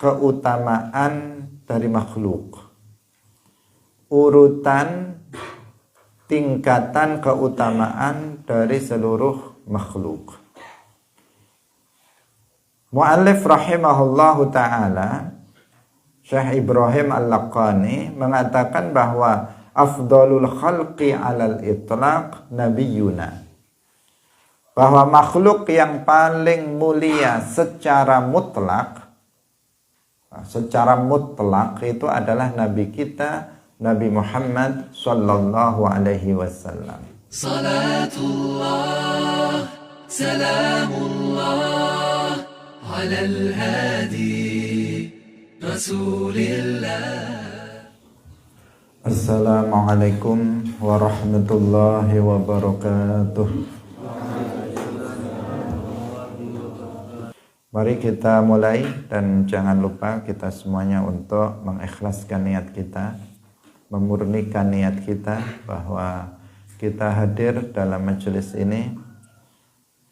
keutamaan dari makhluk. Urutan tingkatan keutamaan dari seluruh makhluk. Mu'allif rahimahullahu ta'ala, Syekh Ibrahim Al-Laqani mengatakan bahwa afdalul khalqi alal itlaq nabiyuna, bahwa makhluk yang paling mulia secara mutlak itu adalah nabi kita, Nabi Muhammad sallallahu alaihi wasallam. Salatullah salamullah alal hadi Rasulillah. Assalamualaikum warahmatullahi wabarakatuh. Mari kita mulai, dan jangan lupa kita semuanya untuk mengikhlaskan niat kita, memurnikan niat kita bahwa kita hadir dalam majelis ini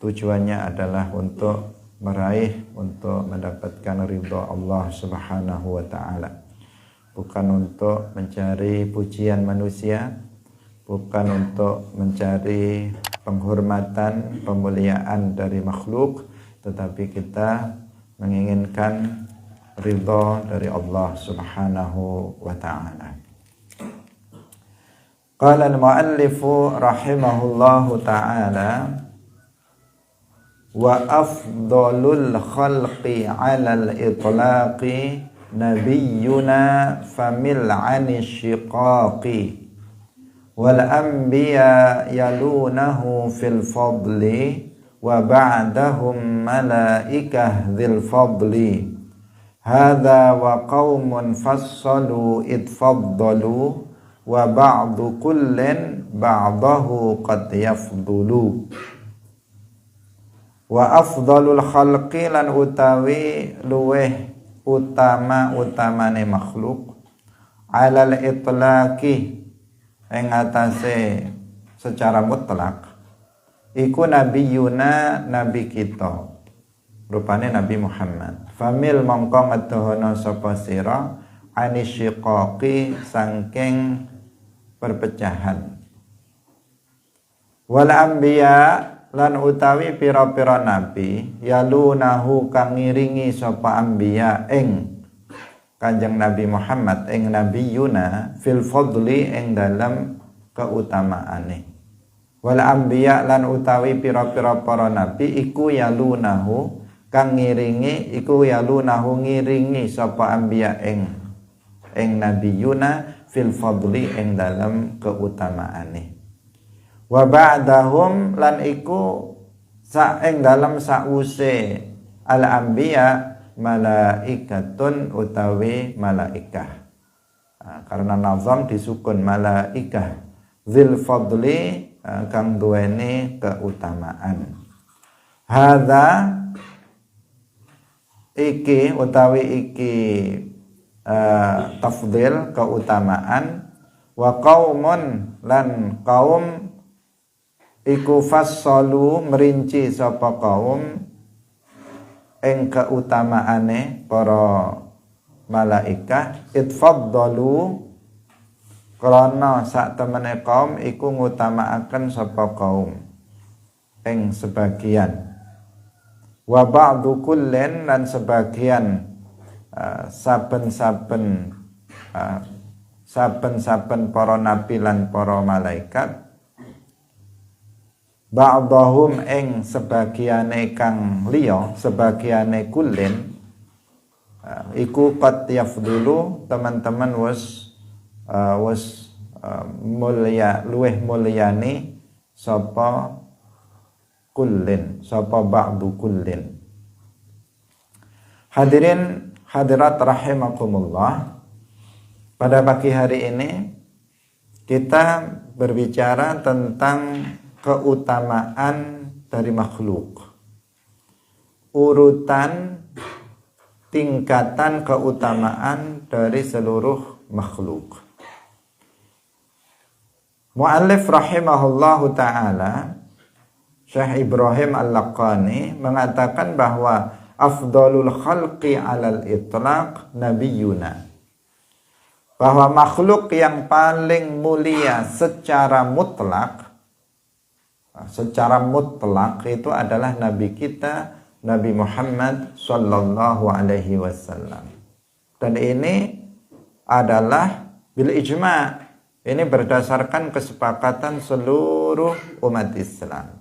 tujuannya adalah untuk meraih, untuk mendapatkan ridha Allah Subhanahu wa taala. Bukan untuk mencari pujian manusia, bukan untuk mencari penghormatan, pemuliaan dari makhluk, tetapi kita menginginkan ridha dari Allah Subhanahu wa ta'ala. Qala al-muallifu rahimahullahu ta'ala, wa afdalul khalqi 'alal itlaqi nabiyyuna famil 'ani syiqaqi wal anbiya yalunahu fil fadli wa ba'dahum malaikah dzil fadli hadza wa qaumun fassalu itfaddalu wa ba'du kullin ba'dahu qad yafdulu. Wa afdalul khalqi, lan utawi luweh utamane makhluk, alal itlaqi ing atase secara mutlak, iku nabiyuna, nabi kita, rupane Nabi Muhammad. Famil mongko ngedohono sapa sira anisyiqaqi, saking perpecahan. Wal anbiya, lan utawi pira-pira nabi, yalunahu kang ngiringi sapa anbiya ing Kanjeng Nabi Muhammad, ing nabiyuna fil fadli, ing dalam keutamaane. Wal anbiya, lan utawi pira-pira para nabi, iku yalunahu kang ngiringi, iku yalunahu ngiringi sapa anbiya ing nabiyuna fil fadli, ing dalam keutamaane. Wa ba'dahum, lan iku ing dalam sause al anbiya malaikatun, utawi malaikah. Karena nazam disukun malaikah, dzil fadli, kang duweni keutamaan. Hadza iki, utawi iki tafdil, keutamaan. Wa qaumun, lan kaum iku fassalu, merinci sapa kaum ing keutamaane para malaikah, itfaddalu, karena sak temene kaum iku ngutamaaken sapa kaum ing sebagian. Wa ba'du kullin, lan sebagian saben-saben para nabi lan para malaikat, ba'dahum ing sebagiane kang liya, sebagiane kullin, iku qad yafdulu, teman-teman wis mulia, luweh mulyani sapa kullin, sapa ba'du kullin. Hadirin hadirat rahimakumullah, pada pagi hari ini kita berbicara tentang keutamaan dari makhluk, urutan tingkatan keutamaan dari seluruh makhluk. Mu'allif rahimahullahu ta'ala, Syekh Ibrahim Al-Laqani mengatakan bahwa afdalul khalqi alal itlaq nabiyuna. Bahwa makhluk yang paling mulia secara mutlak itu adalah Nabi kita, Nabi Muhammad sallallahu alaihi wasallam. Dan ini adalah bil ijma'. Ini berdasarkan kesepakatan seluruh umat Islam.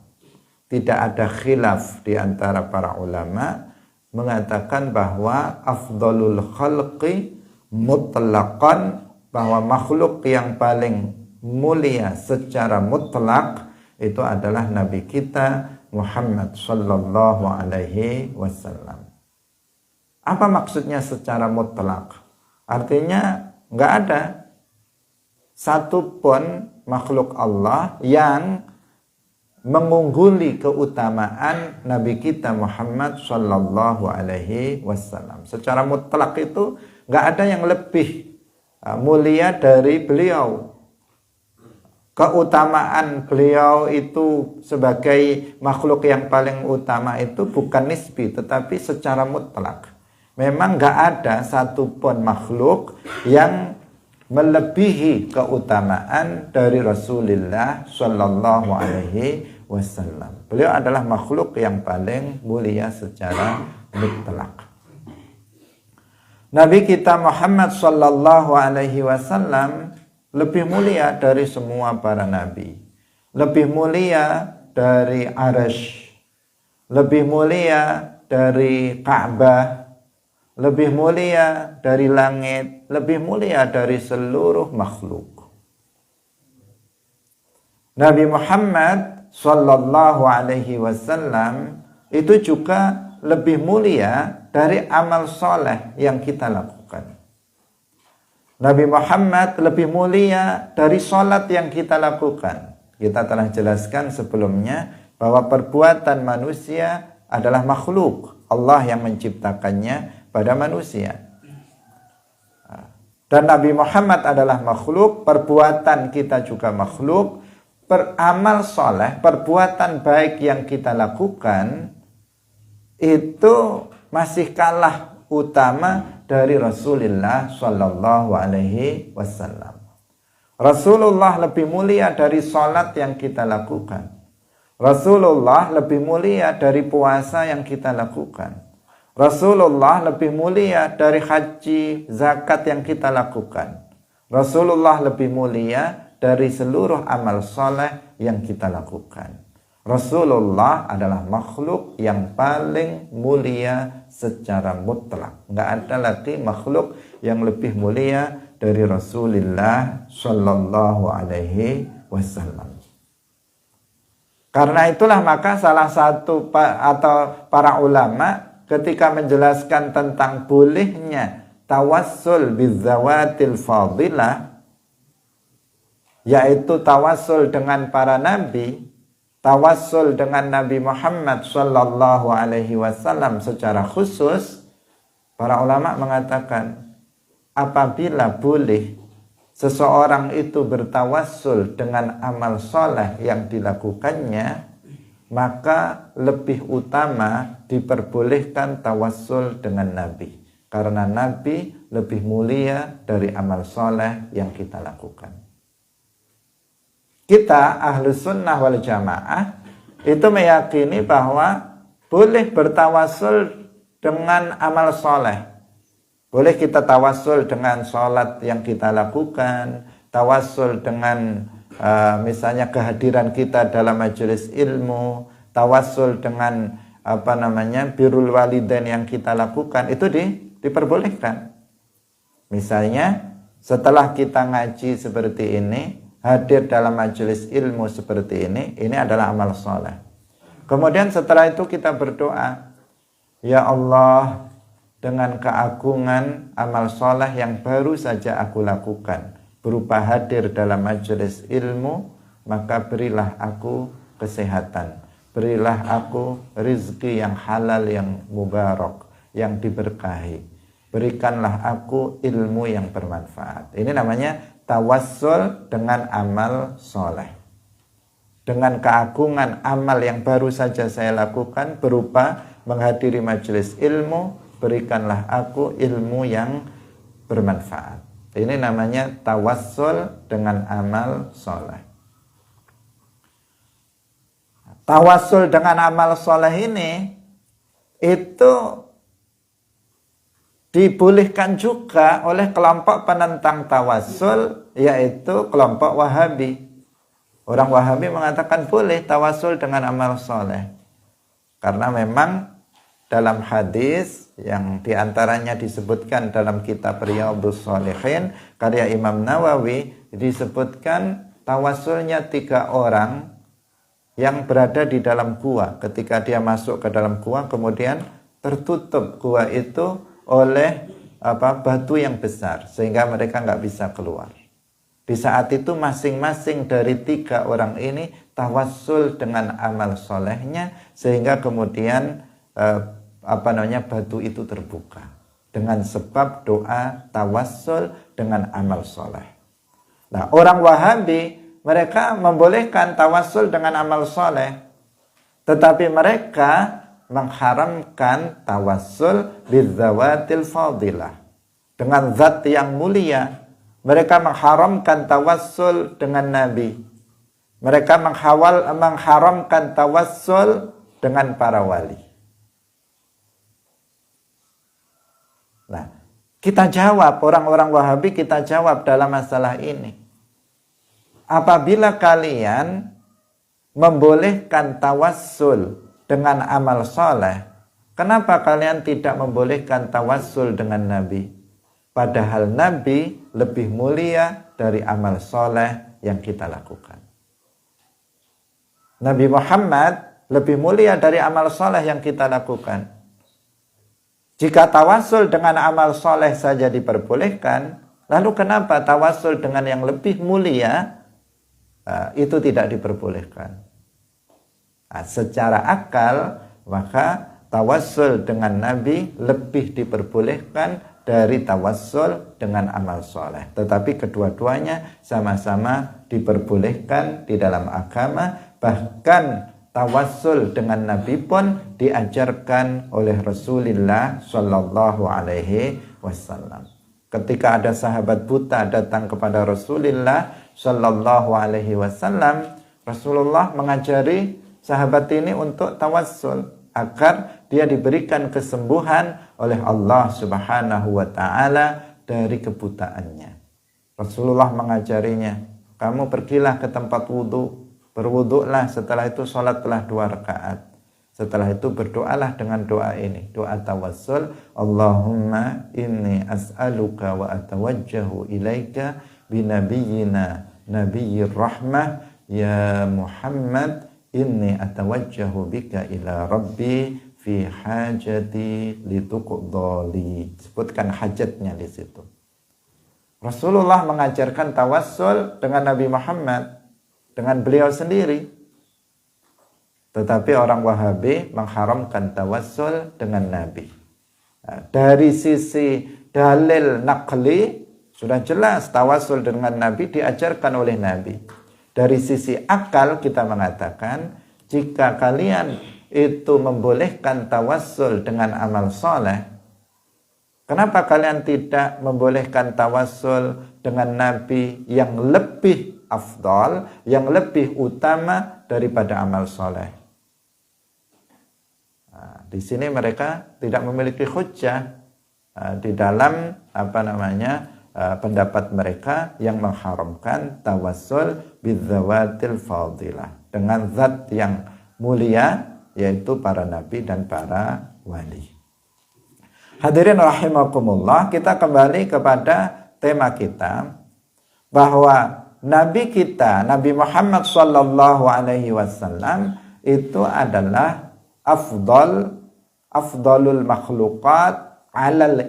Tidak ada khilaf di antara para ulama mengatakan bahwa afdalul khalqi mutlaqan, bahwa makhluk yang paling mulia secara mutlak itu adalah Nabi kita Muhammad sallallahu alaihi wasallam. Apa maksudnya secara mutlak? Artinya nggak ada satu pun makhluk Allah yang mengungguli keutamaan Nabi kita Muhammad sallallahu alaihi wasallam. Secara mutlak itu nggak ada yang lebih mulia dari beliau. Keutamaan beliau itu sebagai makhluk yang paling utama itu bukan nisbi, tetapi secara mutlak. Memang nggak ada satupun makhluk yang melebihi keutamaan dari Rasulullah Shallallahu Alaihi Wasallam. Beliau adalah makhluk yang paling mulia secara mutlak. Nabi kita Muhammad Shallallahu Alaihi Wasallam lebih mulia dari semua para nabi, lebih mulia dari Arasy, lebih mulia dari Ka'bah, lebih mulia dari langit, lebih mulia dari seluruh makhluk. Nabi Muhammad sallallahu alaihi wasallam itu juga lebih mulia dari amal soleh yang kita lakukan. Nabi Muhammad lebih mulia dari sholat yang kita lakukan. Kita telah jelaskan sebelumnya bahwa perbuatan manusia adalah makhluk. Allah yang menciptakannya pada manusia. Dan Nabi Muhammad adalah makhluk, perbuatan kita juga makhluk, beramal soleh, perbuatan baik yang kita lakukan itu masih kalah utama dari Rasulullah Sallallahu Alaihi Wasallam. Rasulullah lebih mulia dari salat yang kita lakukan. Rasulullah lebih mulia dari puasa yang kita lakukan. Rasulullah lebih mulia dari haji, zakat yang kita lakukan. Rasulullah lebih mulia dari seluruh amal soleh yang kita lakukan. Rasulullah adalah makhluk yang paling mulia secara mutlak. Nggak ada lagi makhluk yang lebih mulia dari Rasulullah Sallallahu Alaihi Wasallam. Karena itulah maka salah satu atau para ulama ketika menjelaskan tentang bolehnya tawassul bizawatil fadilah, yaitu tawassul dengan para nabi, tawassul dengan Nabi Muhammad sallallahu alaihi wasallam secara khusus, para ulama mengatakan apabila boleh seseorang itu bertawassul dengan amal soleh yang dilakukannya, maka lebih utama diperbolehkan tawassul dengan Nabi. Karena Nabi lebih mulia dari amal soleh yang kita lakukan. Kita Ahlus Sunnah wal Jamaah itu meyakini bahwa boleh bertawassul dengan amal soleh. Boleh kita tawassul dengan sholat yang kita lakukan, tawassul dengan misalnya kehadiran kita dalam majelis ilmu, tawassul dengan birrul walidain yang kita lakukan, itu diperbolehkan. Misalnya setelah kita ngaji seperti ini, hadir dalam majelis ilmu seperti ini adalah amal soleh. Kemudian setelah itu kita berdoa, ya Allah, dengan keagungan amal soleh yang baru saja aku lakukan berupa hadir dalam majelis ilmu, maka berilah aku kesehatan, berilah aku rizki yang halal, yang mubarak, yang diberkahi, berikanlah aku ilmu yang bermanfaat. Ini namanya tawassul dengan amal soleh. Dengan keagungan amal yang baru saja saya lakukan berupa menghadiri majelis ilmu, berikanlah aku ilmu yang bermanfaat. Ini namanya tawassul dengan amal soleh. Tawassul dengan amal soleh ini itu dibolehkan juga oleh kelompok penentang tawassul, yaitu kelompok Wahabi. Orang Wahabi mengatakan boleh tawassul dengan amal soleh, karena memang dalam hadis yang diantaranya disebutkan dalam kitab Riyadhus Shalihin karya Imam Nawawi, disebutkan tawassulnya 3 orang yang berada di dalam gua. Ketika dia masuk ke dalam gua, kemudian tertutup gua itu oleh batu yang besar sehingga mereka nggak bisa keluar. Di saat itu masing-masing dari 3 orang ini tawassul dengan amal solehnya sehingga kemudian batu itu terbuka dengan sebab doa tawassul dengan amal soleh. Nah, orang Wahabi mereka membolehkan tawassul dengan amal soleh, tetapi mereka mengharamkan tawassul bizzawatil fadilah, dengan zat yang mulia. Mereka mengharamkan tawassul dengan Nabi. Mereka mengharamkan tawassul dengan para wali. Nah, kita jawab, orang-orang Wahabi kita jawab dalam masalah ini. Apabila kalian membolehkan tawassul dengan amal soleh, kenapa kalian tidak membolehkan tawassul dengan Nabi? Padahal Nabi lebih mulia dari amal soleh yang kita lakukan. Nabi Muhammad lebih mulia dari amal soleh yang kita lakukan. Jika tawassul dengan amal soleh saja diperbolehkan, lalu kenapa tawassul dengan yang lebih mulia itu tidak diperbolehkan? Secara akal, maka tawassul dengan Nabi lebih diperbolehkan dari tawassul dengan amal soleh. Tetapi kedua-duanya sama-sama diperbolehkan di dalam agama. Bahkan tawassul dengan Nabi pun diajarkan oleh Rasulullah Shallallahu Alaihi Wasallam. Ketika ada sahabat buta datang kepada Rasulullah Shallallahu Alaihi Wasallam, Rasulullah mengajari sahabat ini untuk tawassul agar dia diberikan kesembuhan oleh Allah Subhanahu wa taala dari kebutaannya. Rasulullah mengajarinya, kamu pergilah ke tempat wudu, berwuduklah, setelah itu sholatlah 2 rakaat. Setelah itu berdoalah dengan doa ini, doa tawassul, Allahumma inni as'aluka wa atawajjahu ilaika binabiyyina nabiyyir rahmah ya Muhammad inni atawajjahu bika ila rabbi fi hajati lituqdali. Sebutkan hajatnya di situ. Rasulullah mengajarkan tawassul dengan Nabi Muhammad, dengan beliau sendiri. Tetapi orang Wahabi mengharamkan tawassul dengan Nabi. Nah, dari sisi dalil naqli sudah jelas tawassul dengan Nabi diajarkan oleh Nabi. Dari sisi akal kita mengatakan, jika kalian itu membolehkan tawassul dengan amal soleh, kenapa kalian tidak membolehkan tawassul dengan Nabi yang lebih afdal, yang lebih utama daripada amal soleh? Nah, di sini mereka tidak memiliki hujjah di dalam pendapat mereka yang mengharamkan tawassul bizzawatil fadilah, dengan zat yang mulia, yaitu para nabi dan para wali. Hadirin rahimakumullah, kita kembali kepada tema kita, bahwa nabi kita, Nabi Muhammad sallallahu alaihi wasallam itu adalah afdalul makhluqat alal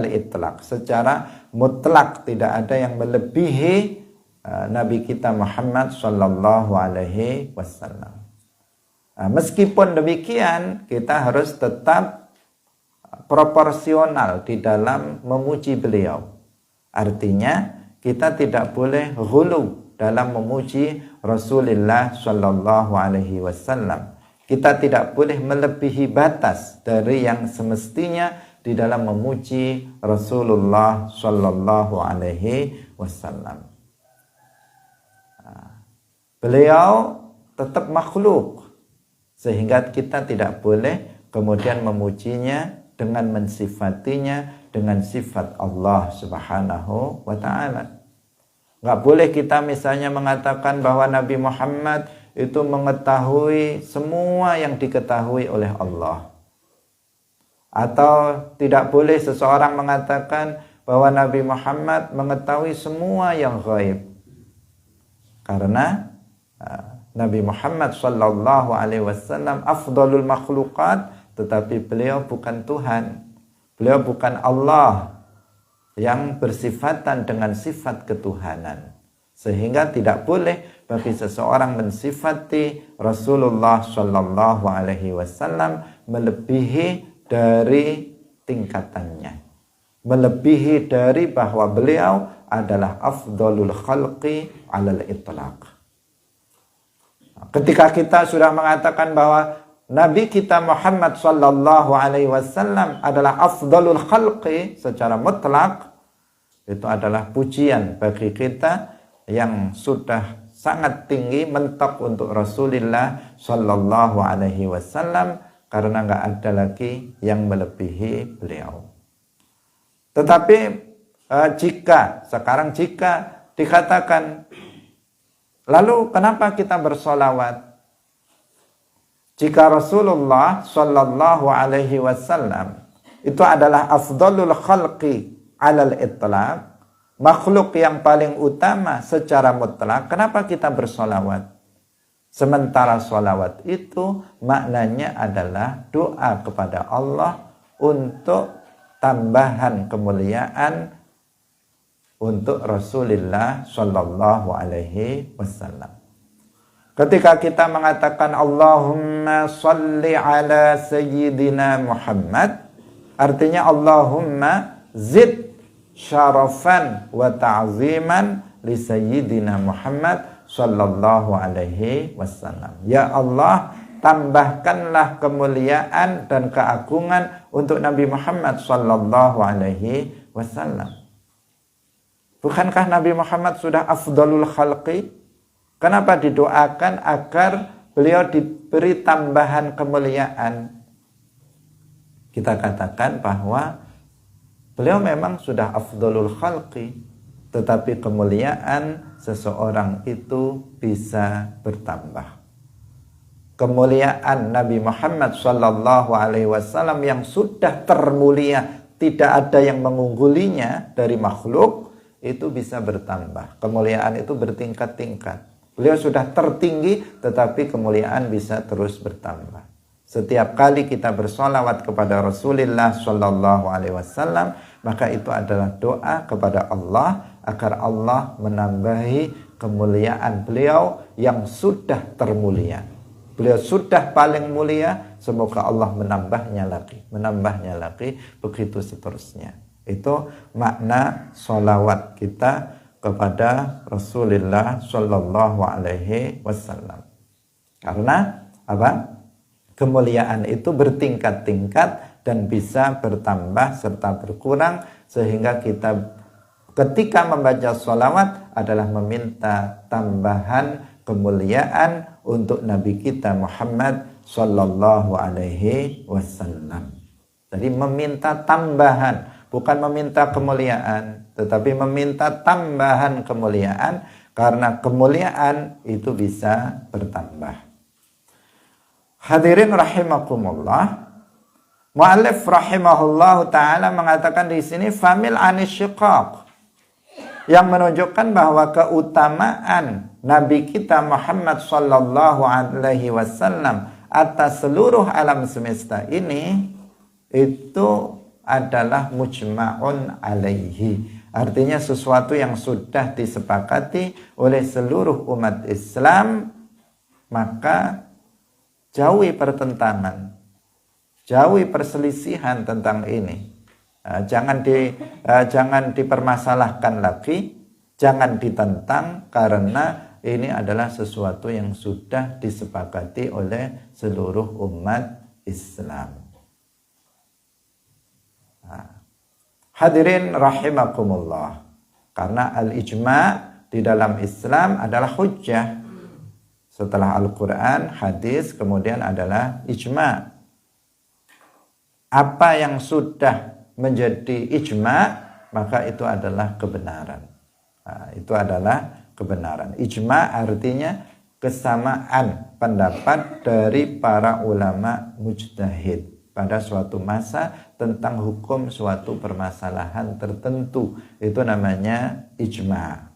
itlaq, secara mutlak tidak ada yang melebihi Nabi kita Muhammad sallallahu alaihi wasallam. Meskipun demikian, kita harus tetap proporsional di dalam memuji beliau. Artinya, kita tidak boleh ghulu dalam memuji Rasulullah sallallahu alaihi wasallam. Kita tidak boleh melebihi batas dari yang semestinya di dalam memuji Rasulullah Shallallahu Alaihi Wasallam. Beliau tetap makhluk, sehingga kita tidak boleh kemudian memujinya dengan mensifatinya dengan sifat Allah Subhanahu wa Ta'ala. Nggak boleh kita misalnya mengatakan bahwa Nabi Muhammad itu mengetahui semua yang diketahui oleh Allah. Atau tidak boleh seseorang mengatakan bahwa Nabi Muhammad mengetahui semua yang gaib. Karena Nabi Muhammad sallallahu alaihi wasallam afdalul makhluqat, tetapi beliau bukan Tuhan. Beliau bukan Allah yang bersifatan dengan sifat ketuhanan. Sehingga tidak boleh bagi seseorang mensifati Rasulullah sallallahu alaihi wasallam melebihi dari tingkatannya. Melebihi dari bahwa beliau adalah afdalul khalqi alal itlaq. Ketika kita sudah mengatakan bahwa Nabi kita Muhammad sallallahu alaihi wasallam adalah afdalul khalqi secara mutlak, itu adalah pujian bagi kita yang sudah sangat tinggi mentok untuk Rasulullah sallallahu alaihi wasallam, karena enggak ada lagi yang melebihi beliau. Tetapi jika dikatakan, lalu kenapa kita bersolawat? Jika Rasulullah sallallahu alaihi wasallam itu adalah afdalul khalqi alal itlaq, makhluk yang paling utama secara mutlak, kenapa kita bersolawat? Sementara solawat itu maknanya adalah doa kepada Allah untuk tambahan kemuliaan untuk Rasulullah sallallahu alaihi wasallam. Ketika kita mengatakan Allahumma salli ala sayyidina Muhammad, artinya Allahumma zid syarafan wa ta'ziman li sayyidina Muhammad sallallahu alaihi wasallam. Ya Allah, tambahkanlah kemuliaan dan keagungan untuk Nabi Muhammad sallallahu alaihi wasallam. Bukankah Nabi Muhammad sudah afdalul khalqi? Kenapa didoakan agar beliau diberi tambahan kemuliaan? Kita katakan bahwa beliau memang sudah afdalul khalqi, tetapi kemuliaan seseorang itu bisa bertambah. Kemuliaan Nabi Muhammad sallallahu alaihi wasallam yang sudah termulia, tidak ada yang mengunggulinya dari makhluk, itu bisa bertambah. Kemuliaan itu bertingkat-tingkat. Beliau sudah tertinggi, tetapi kemuliaan bisa terus bertambah. Setiap kali kita bersolawat kepada Rasulullah sallallahu alaihi wasallam, maka itu adalah doa kepada Allah agar Allah menambahi kemuliaan beliau yang sudah termulia. Beliau sudah paling mulia, semoga Allah menambahnya lagi, begitu seterusnya. Itu makna solawat kita kepada Rasulullah sallallahu alaihi wasallam. Karena apa? Kemuliaan itu bertingkat-tingkat dan bisa bertambah serta berkurang, sehingga kita ketika membaca sholawat adalah meminta tambahan kemuliaan untuk Nabi kita Muhammad sallallahu alaihi wasallam. Jadi meminta tambahan, bukan meminta kemuliaan, tetapi meminta tambahan kemuliaan, karena kemuliaan itu bisa bertambah. Hadirin rahimakumullah, mu'allif rahimahullahu ta'ala mengatakan di sini famil anisyiqaq, yang menunjukkan bahwa keutamaan Nabi kita Muhammad sallallahu alaihi wasallam atas seluruh alam semesta ini itu adalah mujma'un alaihi. Artinya sesuatu yang sudah disepakati oleh seluruh umat Islam, maka jauhi pertentangan, jauhi perselisihan tentang ini. Jangan dipermasalahkan lagi, jangan ditentang, karena ini adalah sesuatu yang sudah disepakati oleh seluruh umat Islam. Hadirin rahimakumullah. Karena al-ijma' di dalam Islam adalah hujjah. Setelah Al-Quran, hadis, kemudian adalah ijma'. Apa yang sudah menjadi ijma', maka itu adalah kebenaran. Itu adalah kebenaran. Ijma' artinya kesamaan pendapat dari para ulama mujtahid pada suatu masa tentang hukum suatu permasalahan tertentu. Itu namanya ijma'.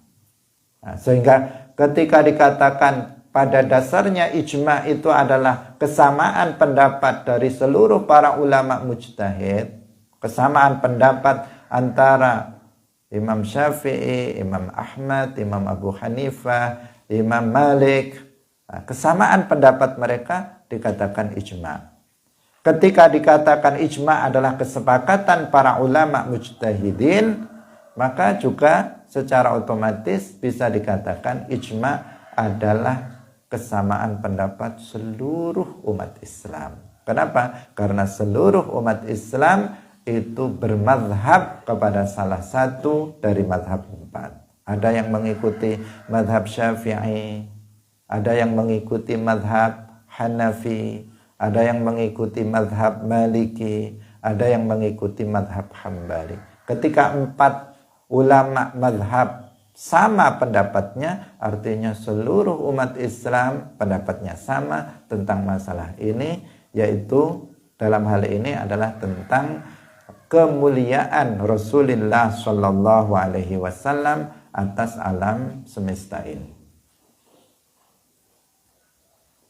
Sehingga ketika dikatakan pada dasarnya ijma' itu adalah kesamaan pendapat dari seluruh para ulama mujtahid, kesamaan pendapat antara Imam Syafi'i, Imam Ahmad, Imam Abu Hanifah, Imam Malik, kesamaan pendapat mereka dikatakan ijma'. Ketika dikatakan ijma' adalah kesepakatan para ulama mujtahidin, maka juga secara otomatis bisa dikatakan ijma' adalah kesamaan pendapat seluruh umat Islam. Kenapa? Karena seluruh umat Islam itu bermadhab kepada salah satu dari madhab 4. Ada yang mengikuti madhab Syafi'i, ada yang mengikuti madhab Hanafi, ada yang mengikuti madhab Maliki, ada yang mengikuti madhab Hambali. Ketika 4 ulama madhab sama pendapatnya, artinya seluruh umat Islam pendapatnya sama tentang masalah ini, yaitu dalam hal ini adalah tentang kemuliaan Rasulullah Shallallahu Alaihi Wasallam atas alam semesta ini.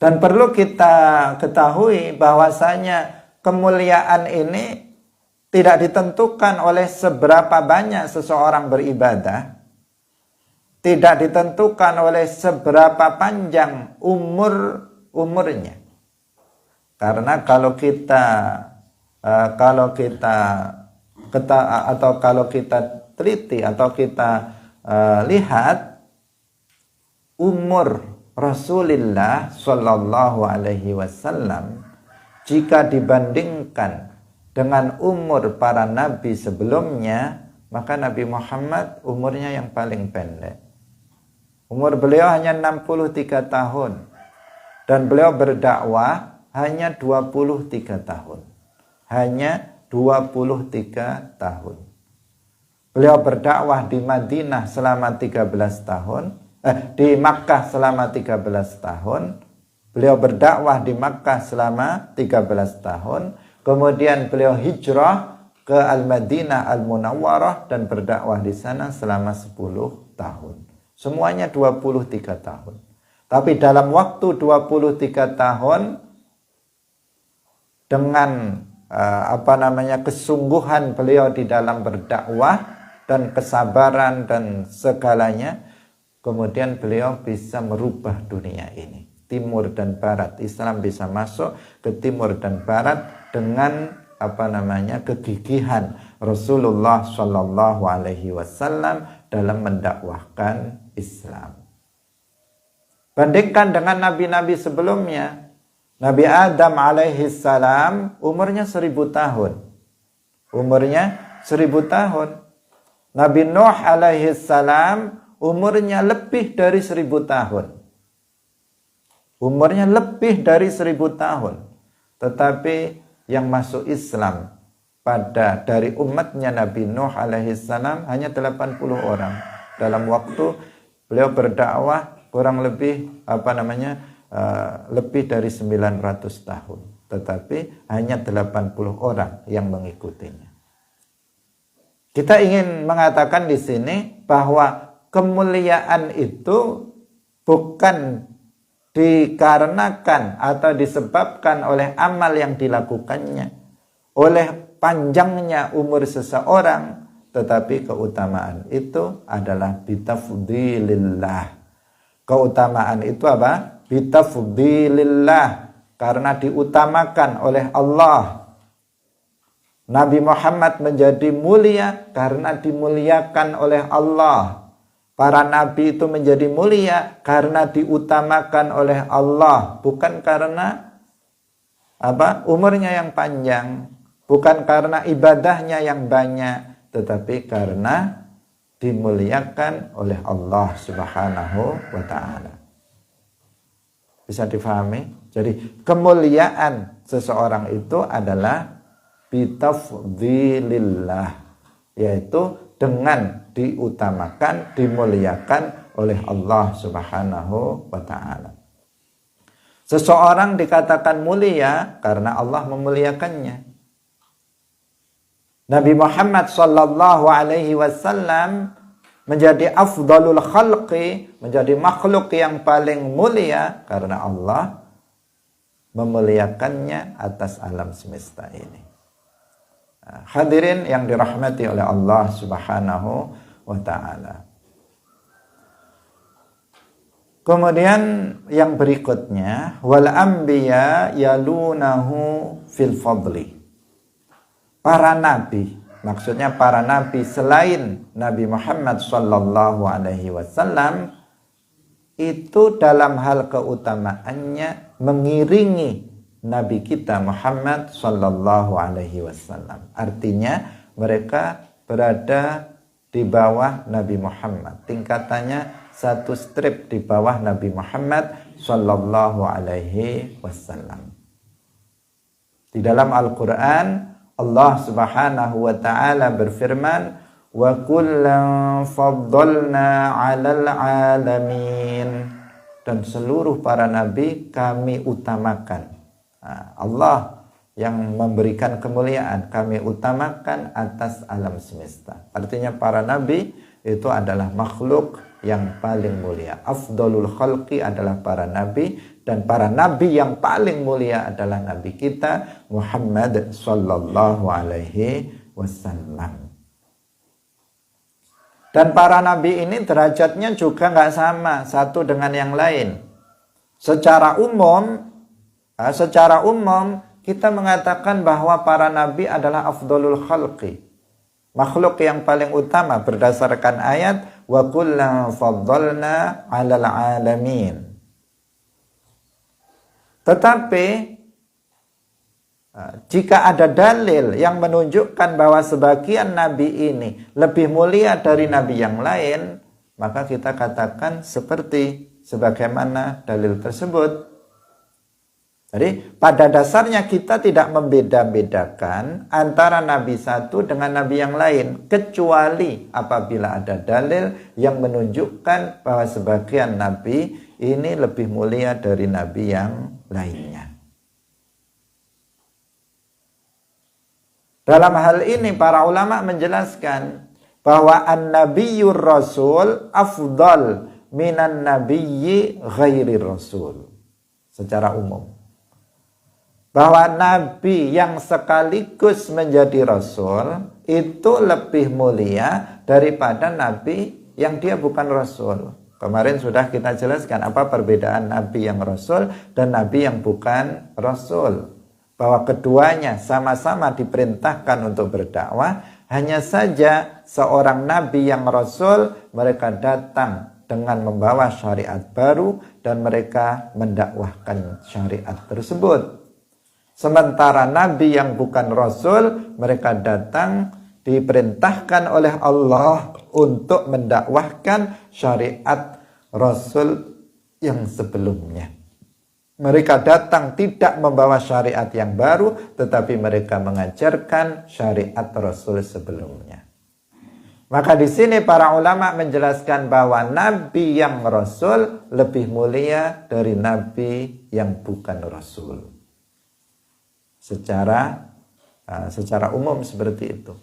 Dan perlu kita ketahui bahwasanya kemuliaan ini tidak ditentukan oleh seberapa banyak seseorang beribadah, tidak ditentukan oleh seberapa panjang umurnya. Karena kalau kita teliti atau kita lihat umur Rasulullah Shallallahu Alaihi Wasallam jika dibandingkan dengan umur para nabi sebelumnya, maka Nabi Muhammad umurnya yang paling pendek. Umur beliau hanya 63 tahun dan beliau berdakwah hanya 23 tahun. Hanya 23 tahun. Beliau berdakwah di Madinah selama 13 tahun. Di Makkah selama 13 tahun. Beliau berdakwah di Makkah selama 13 tahun. Kemudian beliau hijrah ke Al-Madinah Al-Munawwarah dan berdakwah di sana selama 10 tahun. Semuanya 23 tahun. Tapi dalam waktu 23 tahun dengan kesungguhan beliau di dalam berdakwah dan kesabaran dan segalanya, kemudian beliau bisa merubah dunia ini, timur dan barat. Islam bisa masuk ke timur dan barat dengan kegigihan Rasulullah Shallallahu Alaihi Wasallam dalam mendakwahkan Islam. Bandingkan dengan nabi-nabi sebelumnya. Nabi Adam alaihi salam umurnya 1000 tahun. Umurnya 1000 tahun. Nabi Nuh alaihi salam umurnya lebih dari 1000 tahun. Umurnya lebih dari 1000 tahun. Tetapi yang masuk Islam dari umatnya Nabi Nuh alaihi salam hanya 80 orang. Dalam waktu beliau berdakwah kurang lebih lebih dari 900 tahun. Tetapi hanya 80 orang yang mengikutinya. Kita ingin mengatakan di sini bahwa kemuliaan itu bukan dikarenakan atau disebabkan oleh amal yang dilakukannya, oleh panjangnya umur seseorang, tetapi keutamaan itu adalah bitafdilillah. Keutamaan itu apa? Bitafdilillah, karena diutamakan oleh Allah. Nabi Muhammad menjadi mulia karena dimuliakan oleh Allah. Para nabi itu menjadi mulia karena diutamakan oleh Allah, bukan karena umurnya yang panjang, bukan karena ibadahnya yang banyak, tetapi karena dimuliakan oleh Allah Subhanahu wa taala. Bisa difahami? Jadi kemuliaan seseorang itu adalah bitafdhilillah, yaitu dengan diutamakan, dimuliakan oleh Allah Subhanahu wa taala. Seseorang dikatakan mulia karena Allah memuliakannya. Nabi Muhammad sallallahu alaihi wasallam menjadi afdalul khalqi, menjadi makhluk yang paling mulia karena Allah memuliakannya atas alam semesta ini. Hadirin yang dirahmati oleh Allah Subhanahu wa taala. Kemudian yang berikutnya, wal anbiya yalunahu fil fadli. Para nabi, maksudnya para nabi selain Nabi Muhammad sallallahu alaihi wasallam itu dalam hal keutamaannya mengiringi Nabi kita Muhammad sallallahu alaihi wasallam. Artinya mereka berada di bawah Nabi Muhammad. Tingkatannya satu strip di bawah Nabi Muhammad sallallahu alaihi wasallam. Di dalam Al-Qur'an Allah Subhanahu wa taala berfirman, "Wa kullan faddalna 'alal 'alamin." Dan seluruh para nabi kami utamakan. Allah yang memberikan kemuliaan kami utamakan atas alam semesta. Artinya para nabi itu adalah makhluk yang paling mulia. Afdalul khalqi adalah para nabi, dan para nabi yang paling mulia adalah nabi kita Muhammad sallallahu alaihi wasallam. Dan para nabi ini derajatnya juga nggak sama satu dengan yang lain. Secara umum kita mengatakan bahwa para nabi adalah afdalul khalqi, makhluk yang paling utama berdasarkan ayat wa kullan faddalna 'alal 'alamin. Tetapi jika ada dalil yang menunjukkan bahwa sebagian nabi ini lebih mulia dari nabi yang lain, maka kita katakan seperti sebagaimana dalil tersebut. Jadi pada dasarnya kita tidak membeda-bedakan antara nabi satu dengan nabi yang lain, kecuali apabila ada dalil yang menunjukkan bahwa sebagian nabi ini lebih mulia dari nabi yang lainnya. Dalam hal ini para ulama menjelaskan bahwa an-nabiyyur rasul afdal minan nabiyyi ghairi rasul. Secara umum, bahwa nabi yang sekaligus menjadi rasul itu lebih mulia daripada nabi yang dia bukan rasul. Kemarin sudah kita jelaskan apa perbedaan nabi yang rasul dan nabi yang bukan rasul. Bahwa keduanya sama-sama diperintahkan untuk berdakwah, hanya saja seorang nabi yang rasul mereka datang dengan membawa syariat baru dan mereka mendakwahkan syariat tersebut. Sementara nabi yang bukan rasul, mereka datang diperintahkan oleh Allah untuk mendakwahkan syariat rasul yang sebelumnya. Mereka datang tidak membawa syariat yang baru, tetapi mereka mengajarkan syariat rasul sebelumnya. Maka di sini para ulama menjelaskan bahwa nabi yang rasul lebih mulia dari nabi yang bukan rasul. Secara umum seperti itu.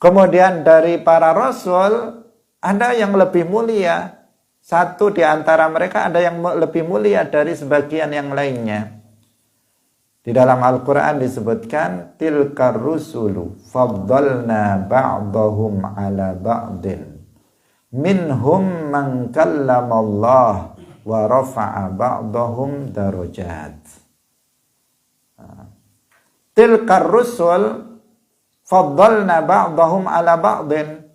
Kemudian dari para rasul ada yang lebih mulia. Satu di antara mereka ada yang lebih mulia dari sebagian yang lainnya. Di dalam Al-Quran disebutkan tilkar rusulu faddalna ba'dahum ala ba'din minhum man kallamallah wa rafa'a ba'dahum darajat. Tilkar rusul faddalna ba'dahum ala ba'din.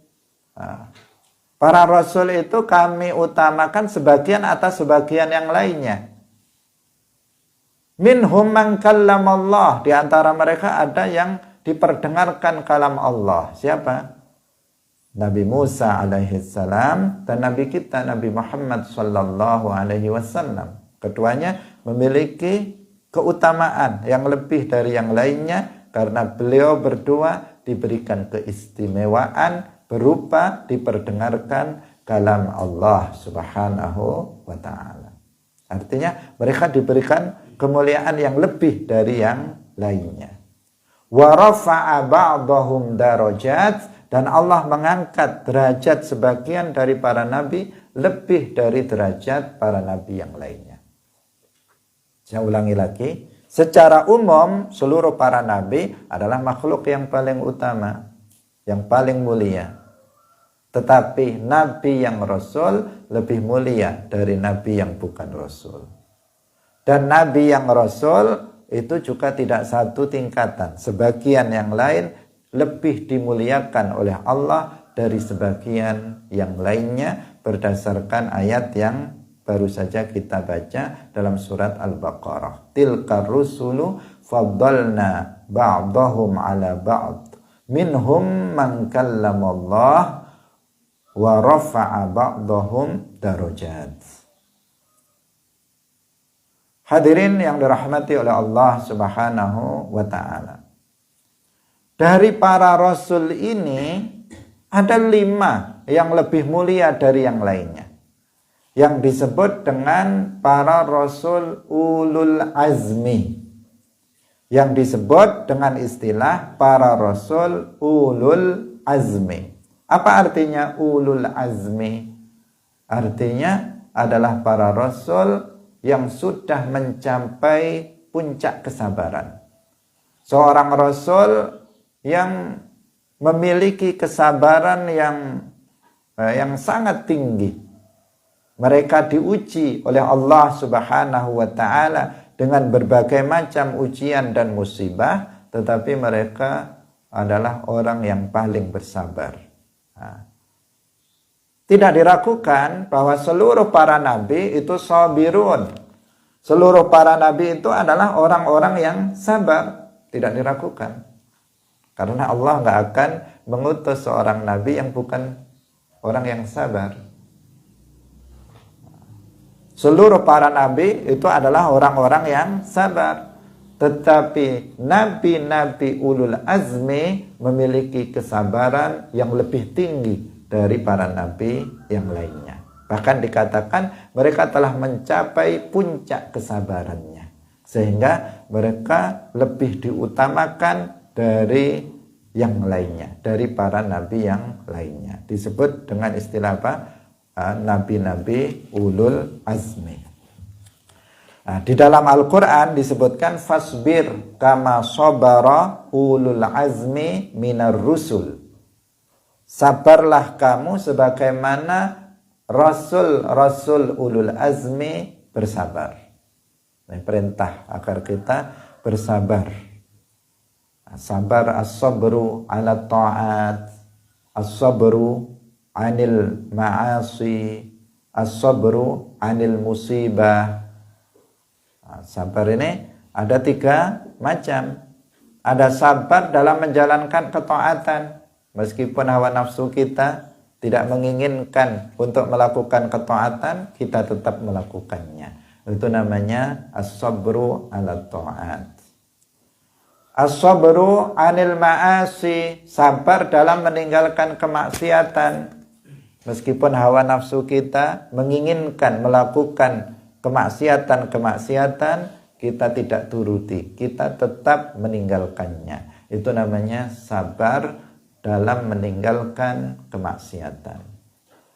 Para rasul itu kami utamakan sebagian atas sebagian yang lainnya. Minhum man kallamallah, di antara mereka ada yang diperdengarkan kalam Allah. Siapa? Nabi Musa alaihi salam dan Nabi kita Nabi Muhammad sallallahu alaihi wasallam. Keduanya memiliki keutamaan yang lebih dari yang lainnya karena beliau berdua diberikan keistimewaan berupa diperdengarkan kalam Allah Subhanahu wa taala. Artinya mereka diberikan kemuliaan yang lebih dari yang lainnya. Wa rafa'a ba'dahum darajat, dan Allah mengangkat derajat sebagian dari para nabi lebih dari derajat para nabi yang lainnya. Saya ulangi lagi, secara umum seluruh para nabi adalah makhluk yang paling utama, yang paling mulia. Tetapi nabi yang rasul lebih mulia dari nabi yang bukan rasul. Dan nabi yang rasul itu juga tidak satu tingkatan. Sebagian yang lain lebih dimuliakan oleh Allah dari sebagian yang lainnya berdasarkan ayat yang baru saja kita baca dalam surat Al-Baqarah. Tilkar rusulu faddalna ba'dahum ala ba'd. Minhum man kallamallah wa rafa'a ba'dahum darajat. Hadirin yang dirahmati oleh Allah Subhanahu wa ta'ala. Dari para rasul ini ada 5 yang lebih mulia dari yang lainnya, yang disebut dengan para rasul ulul azmi, yang disebut dengan istilah para rasul ulul azmi. Apa artinya ulul azmi? Artinya adalah para rasul yang sudah mencapai puncak kesabaran. Seorang rasul yang memiliki kesabaran yang sangat tinggi. Mereka diuji oleh Allah Subhanahu wa taala dengan berbagai macam ujian dan musibah, tetapi mereka adalah orang yang paling bersabar. Tidak diragukan bahwa seluruh para nabi itu sabirun. Seluruh para nabi itu adalah orang-orang yang sabar. Tidak diragukan. Karena Allah nggak akan mengutus seorang nabi yang bukan orang yang sabar. Seluruh para nabi itu adalah orang-orang yang sabar. Tetapi nabi-nabi ulul azmi memiliki kesabaran yang lebih tinggi dari para nabi yang lainnya. Bahkan dikatakan mereka telah mencapai puncak kesabarannya. Sehingga mereka lebih diutamakan dari yang lainnya, dari para nabi yang lainnya. Disebut dengan istilah apa? Nabi-nabi ulul azmi. Di dalam Al-Quran disebutkan fasbir kama sabara ulul azmi minar rusul. Sabarlah kamu sebagaimana rasul-rasul ulul azmi bersabar. Ini perintah agar kita bersabar. Sabar as-sabru ala ta'at, as-sabru anil ma'asi, as-sabru anil musibah. Sabar ini ada 3 macam. Ada sabar dalam menjalankan ketaatan. Meskipun hawa nafsu kita tidak menginginkan untuk melakukan ketaatan, kita tetap melakukannya. Itu namanya as-sabru ala ta'at. As-sabru anil ma'asi, sabar dalam meninggalkan kemaksiatan. Meskipun hawa nafsu kita menginginkan melakukan kemaksiatan-kemaksiatan, kita tidak turuti, kita tetap meninggalkannya. Itu namanya sabar dalam meninggalkan kemaksiatan.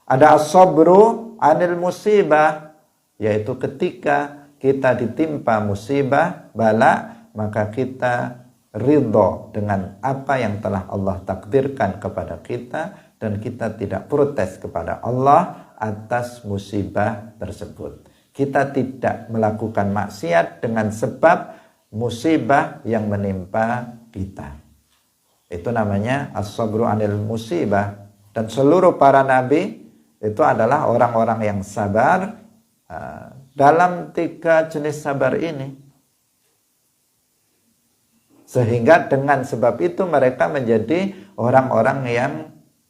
Ada as-sabru anil musibah, yaitu ketika kita ditimpa musibah, bala, maka kita ridho dengan apa yang telah Allah takdirkan kepada kita, dan kita tidak protes kepada Allah atas musibah tersebut. Kita tidak melakukan maksiat dengan sebab musibah yang menimpa kita. Itu namanya as-sabru anil musibah. Dan seluruh para nabi itu adalah orang-orang yang sabar dalam 3 jenis sabar ini. Sehingga dengan sebab itu mereka menjadi orang-orang yang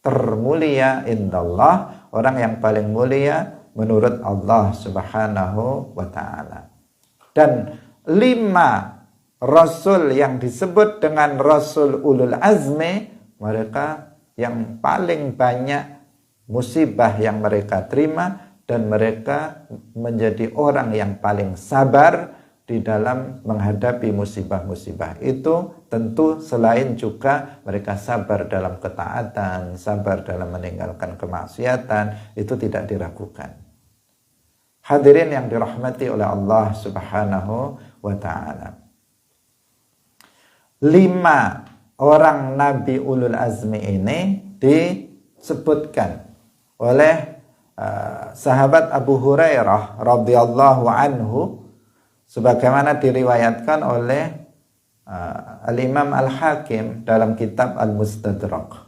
termulia indallah, orang yang paling mulia menurut Allah Subhanahu wa ta'ala. Dan 5 rasul yang disebut dengan rasul ulul azmi, mereka yang paling banyak musibah yang mereka terima, dan mereka menjadi orang yang paling sabar di dalam menghadapi musibah-musibah itu. Tentu selain juga mereka sabar dalam ketaatan, sabar dalam meninggalkan kemaksiatan, itu tidak diragukan. Hadirin yang dirahmati oleh Allah Subhanahu wa ta'ala. 5 orang Nabi ulul azmi ini disebutkan oleh sahabat Abu Hurairah radhiyallahu anhu, sebagaimana diriwayatkan oleh Al-Imam Al-Hakim dalam kitab Al-Mustadrak.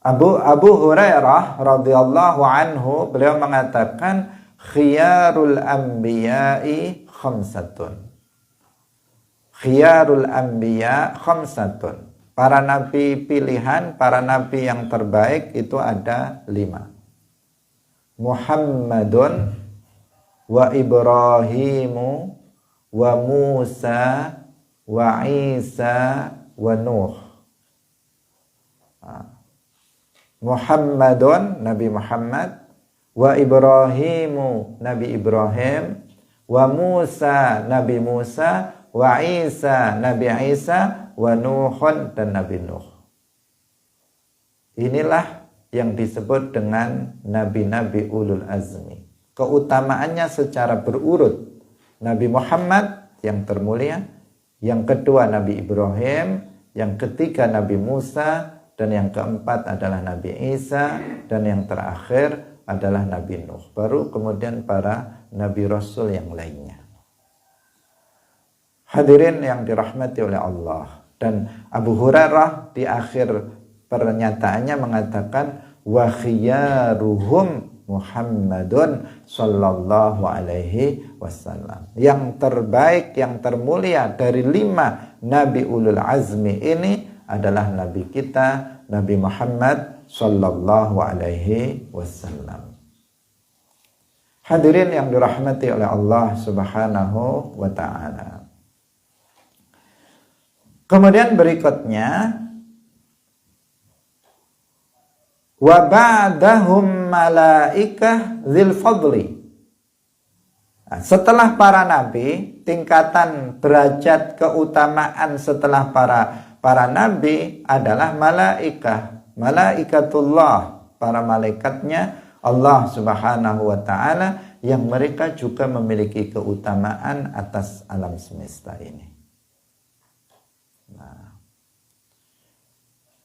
Abu Hurairah radhiyallahu anhu, beliau mengatakan khiyarul anbiya'i khamsatun. Khiyarul anbiya khamsatun. Para nabi pilihan, para nabi yang terbaik itu ada 5. Muhammadun wa Ibrahimu wa Musa wa Isa wa Nuh. Muhammadun, Nabi Muhammad, wa Ibrahimu, Nabi Ibrahim, wa Musa, Nabi Musa, wa Isa, Nabi Isa, wa Nuhun, dan Nabi Nuh. Inilah yang disebut dengan nabi-nabi ulul azmi. Keutamaannya secara berurut. Nabi Muhammad yang termulia, yang kedua Nabi Ibrahim, yang ketiga Nabi Musa, dan yang keempat adalah Nabi Isa, dan yang terakhir adalah Nabi Nuh. Baru kemudian para nabi rasul yang lainnya. Hadirin yang dirahmati oleh Allah. Dan Abu Hurairah di akhir pernyataannya mengatakan wa khiyaruhum Muhammadun sallallahu alaihi wasallam. Yang terbaik, yang termulia dari 5 nabi ulul azmi ini adalah nabi kita, Nabi Muhammad sallallahu alaihi wasallam. Hadirin yang dirahmati oleh Allah Subhanahu wa ta'ala. Kemudian berikutnya, wa ba'dahum malaikah dzil fadli. Nah, setelah para nabi, tingkatan derajat keutamaan setelah para nabi adalah malaikatullah, para malaikatnya Allah Subhanahu wa ta'ala, yang mereka juga memiliki keutamaan atas alam semesta ini.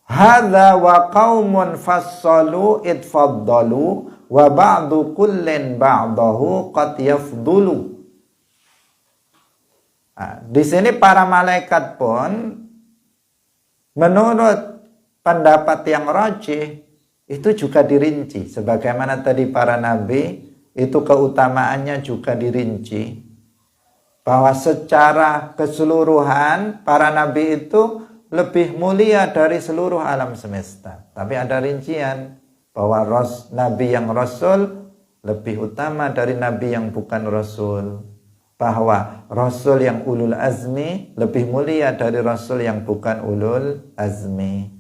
Hadza wa qaumun fassalu itfaddalu wa ba'du kullin ba'dahu qad yafdulu. Di sini para malaikat pun menurut pendapat yang rajih itu juga dirinci. Sebagaimana tadi para nabi itu keutamaannya juga dirinci. Bahwa secara keseluruhan para nabi itu lebih mulia dari seluruh alam semesta. Tapi ada rincian bahwa nabi yang rasul lebih utama dari nabi yang bukan rasul. Bahwa rasul yang ulul azmi lebih mulia dari rasul yang bukan ulul azmi.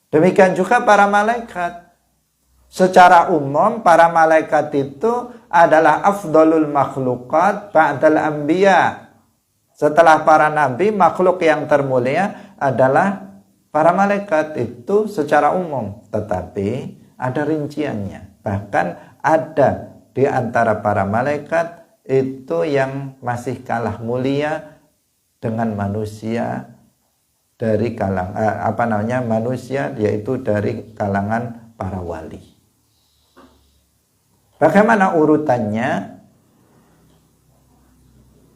Demikian juga para malaikat. Secara umum para malaikat itu adalah afdalul makhluqat ba'dal anbiya. Setelah para nabi, makhluk yang termulia adalah para malaikat itu secara umum. Tetapi ada rinciannya. Bahkan ada di antara para malaikat itu yang masih kalah mulia dengan manusia dari kalangan manusia, yaitu dari kalangan para wali. Bagaimana urutannya?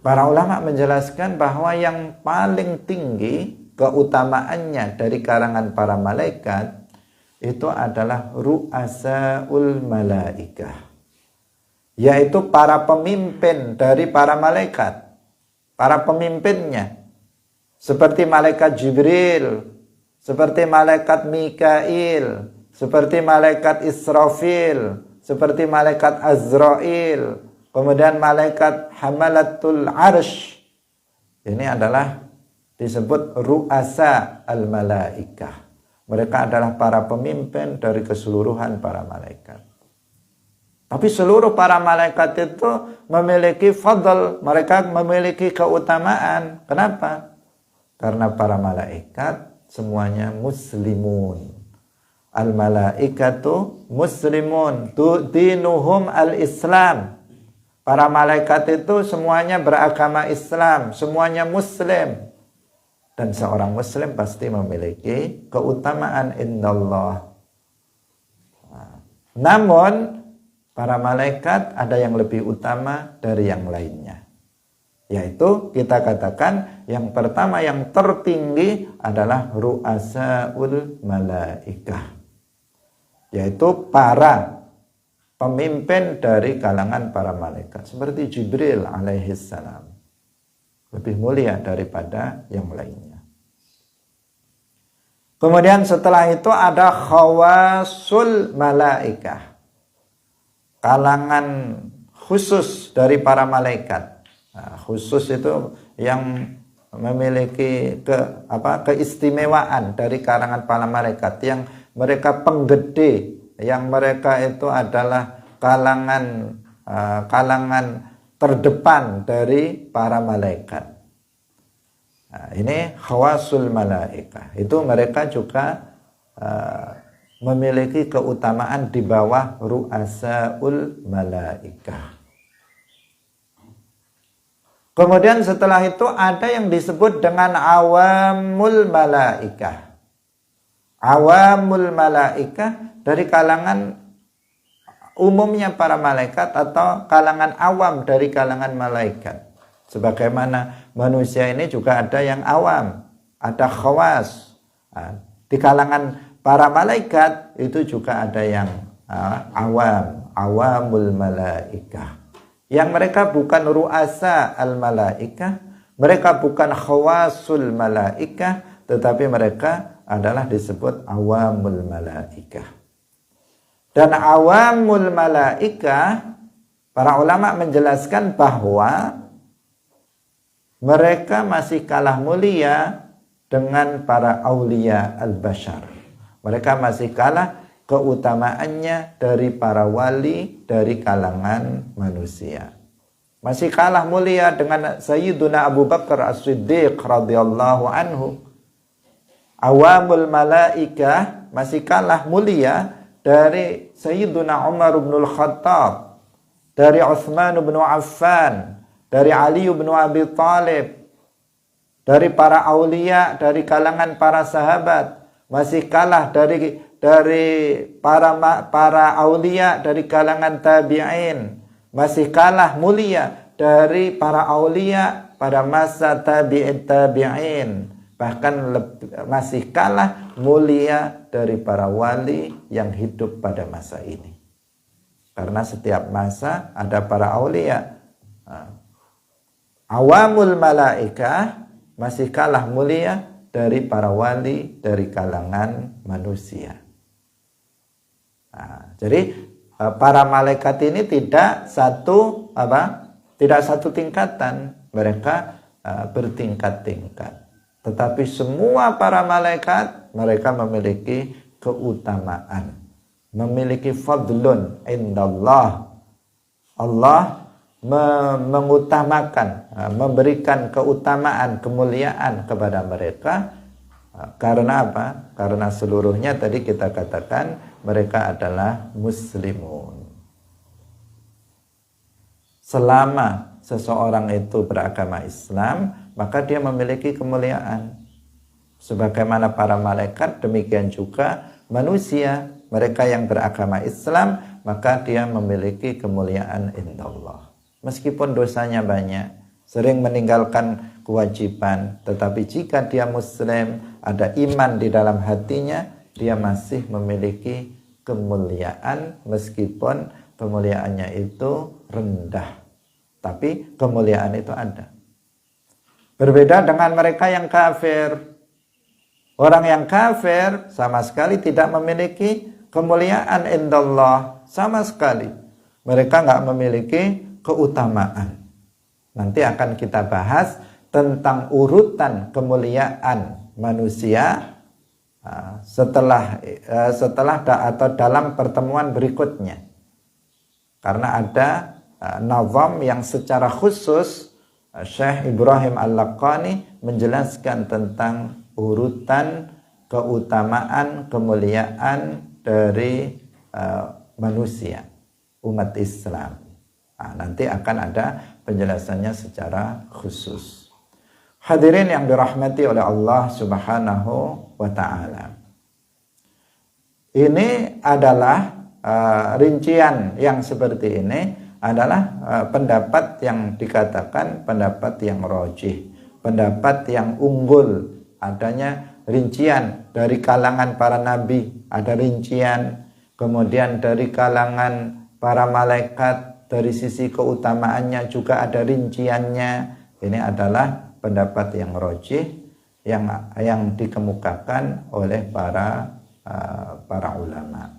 Para ulama menjelaskan bahwa yang paling tinggi keutamaannya dari kalangan para malaikat itu adalah ru'asaul malaikah, yaitu para pemimpin dari para malaikat, para pemimpinnya, seperti malaikat Jibril, seperti malaikat Mikail, seperti malaikat Israfil, seperti malaikat Azrail, kemudian malaikat Hamalatul Arsh. Ini adalah disebut ru'asa al-malaikah. Mereka adalah para pemimpin dari keseluruhan para malaikat. Tapi seluruh para malaikat itu memiliki fadl, mereka memiliki keutamaan. Kenapa? Karena para malaikat semuanya muslimun. Al-malaikatu muslimun, dinuhum al-islam. Para malaikat itu semuanya beragama Islam, semuanya muslim. Dan seorang muslim pasti memiliki keutamaan indallah. Namun para malaikat ada yang lebih utama dari yang lainnya. Yaitu kita katakan yang pertama, yang tertinggi adalah ru'asaul malaikah, yaitu para pemimpin dari kalangan para malaikat, seperti Jibril alaihissalam, lebih mulia daripada yang lainnya. Kemudian setelah itu ada khawasul malaikah, kalangan khusus dari para malaikat. Nah, khusus itu yang memiliki keistimewaan dari kalangan para malaikat, yang mereka penggede, yang mereka itu adalah kalangan terdepan dari para malaikat. Nah, ini khawasul malaikah. Itu mereka juga memiliki keutamaan di bawah ru'asaul malaikah. Kemudian setelah itu ada yang disebut dengan awamul malaikah. Awamul malaikah dari kalangan umumnya para malaikat atau kalangan awam dari kalangan malaikat. Sebagaimana manusia ini juga ada yang awam, ada khawas. Di kalangan para malaikat itu juga ada yang awamul malaikah. Yang mereka bukan ru'asa al-malaikah, mereka bukan khawasul malaikah, tetapi mereka adalah disebut awamul malaikah. Dan awamul malaikah, para ulama menjelaskan bahwa mereka masih kalah mulia dengan para aulia al-bashar. Mereka masih kalah keutamaannya dari para wali dari kalangan manusia. Masih kalah mulia dengan Sayyiduna Abu Bakar As-Siddiq radhiyallahu anhu. Awamul malaikah masih kalah mulia dari Sayyiduna Umar bin Al-Khattab, dari Utsman bin Affan, dari Ali bin Abi Thalib, dari para aulia dari kalangan para sahabat. Masih kalah dari para aulia dari kalangan tabi'in, masih kalah mulia dari para aulia pada masa tabi'in, bahkan masih kalah mulia dari para wali yang hidup pada masa ini. Karena setiap masa ada para aulia. Awamul malaikah masih kalah mulia dari para wali dari kalangan manusia. Jadi para malaikat ini tidak satu tingkatan, mereka bertingkat-tingkat. Tetapi semua para malaikat mereka memiliki keutamaan, memiliki fadlun indallah. Allah mengutamakan, memberikan keutamaan, kemuliaan kepada mereka. Karena apa? Karena seluruhnya tadi kita katakan mereka adalah muslimun. Selama seseorang itu beragama Islam, maka dia memiliki kemuliaan. Sebagaimana para malaikat, demikian juga manusia. Mereka yang beragama Islam, maka dia memiliki kemuliaan indallah. Meskipun dosanya banyak, sering meninggalkan kewajiban, tetapi jika dia muslim, ada iman di dalam hatinya, dia masih memiliki kemuliaan meskipun kemuliaannya itu rendah. Tapi kemuliaan itu ada. Berbeda dengan mereka yang kafir. Orang yang kafir sama sekali tidak memiliki kemuliaan indallah, sama sekali. Mereka nggak memiliki keutamaan. Nanti akan kita bahas tentang urutan kemuliaan manusia setelah atau dalam pertemuan berikutnya. Karena ada nazam yang secara khusus Syekh Ibrahim Al-Laqani menjelaskan tentang urutan keutamaan kemuliaan dari manusia umat Islam. Nanti akan ada penjelasannya secara khusus. Hadirin yang dirahmati oleh Allah Subhanahu wa taala. Ini adalah rincian yang seperti ini adalah pendapat yang dikatakan pendapat yang rajih, pendapat yang unggul. Adanya rincian dari kalangan para nabi, ada rincian, kemudian dari kalangan para malaikat, dari sisi keutamaannya juga ada rinciannya. Ini adalah pendapat yang rajih yang dikemukakan oleh para ulama.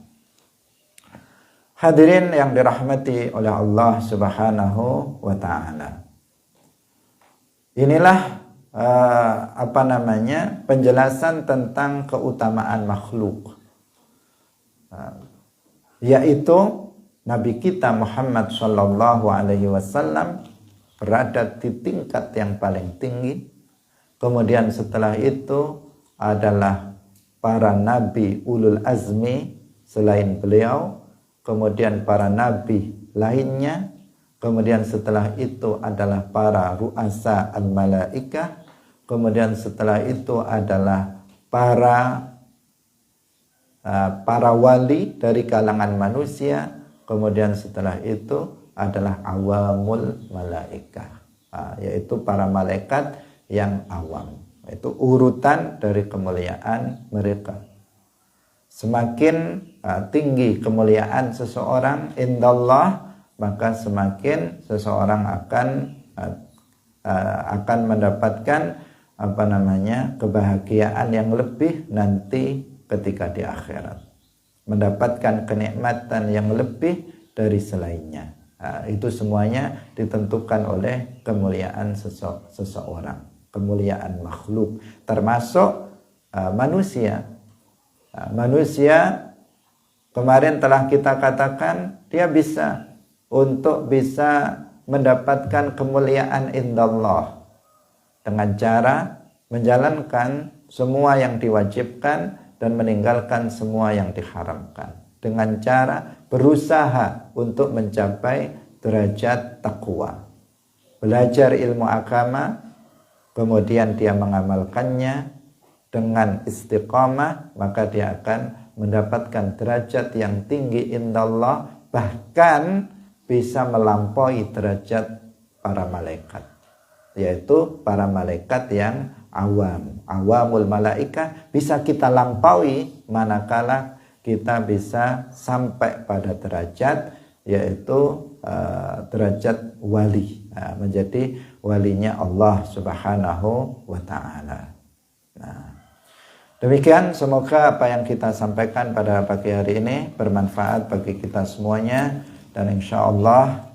Hadirin yang dirahmati oleh Allah Subhanahu wa taala. Inilah penjelasan tentang keutamaan makhluk. Yaitu Nabi kita Muhammad sallallahu alaihi wasallam berada di tingkat yang paling tinggi. Kemudian setelah itu adalah para nabi ulul azmi selain beliau, kemudian para nabi lainnya, kemudian setelah itu adalah para ru'asa al-malaikah, kemudian setelah itu adalah para wali dari kalangan manusia, kemudian setelah itu adalah awamul malaikah, yaitu para malaikat yang awam. Itu urutan dari kemuliaan mereka. Semakin tinggi kemuliaan seseorang indallah, maka semakin seseorang akan mendapatkan kebahagiaan yang lebih nanti ketika di akhirat, mendapatkan kenikmatan yang lebih dari selainnya. Itu semuanya ditentukan oleh kemuliaan seseorang, kemuliaan makhluk, termasuk manusia. Manusia kemarin telah kita katakan dia bisa mendapatkan kemuliaan indallah dengan cara menjalankan semua yang diwajibkan dan meninggalkan semua yang diharamkan, dengan cara berusaha untuk mencapai derajat takwa, belajar ilmu agama, kemudian dia mengamalkannya dengan istiqamah, maka dia akan mendapatkan derajat yang tinggi indallah, bahkan bisa melampaui derajat para malaikat, yaitu para malaikat yang awamul malaikah bisa kita lampaui manakala kita bisa sampai pada derajat, yaitu derajat wali, menjadi walinya Allah Subhanahu wa ta'ala. Demikian, semoga apa yang kita sampaikan pada pagi hari ini bermanfaat bagi kita semuanya, dan insya Allah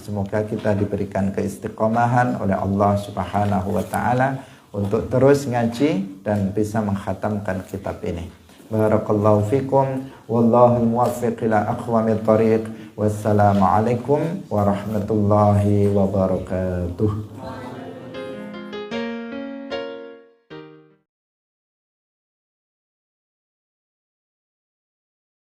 semoga kita diberikan keistiqomahan oleh Allah Subhanahu wa ta'ala untuk terus ngaji dan bisa mengkhatamkan kitab ini. Barakallahu fikum, wallahul muwaffiq ila aqwamit thariq. Wassalamualaikum warahmatullahi wabarakatuh.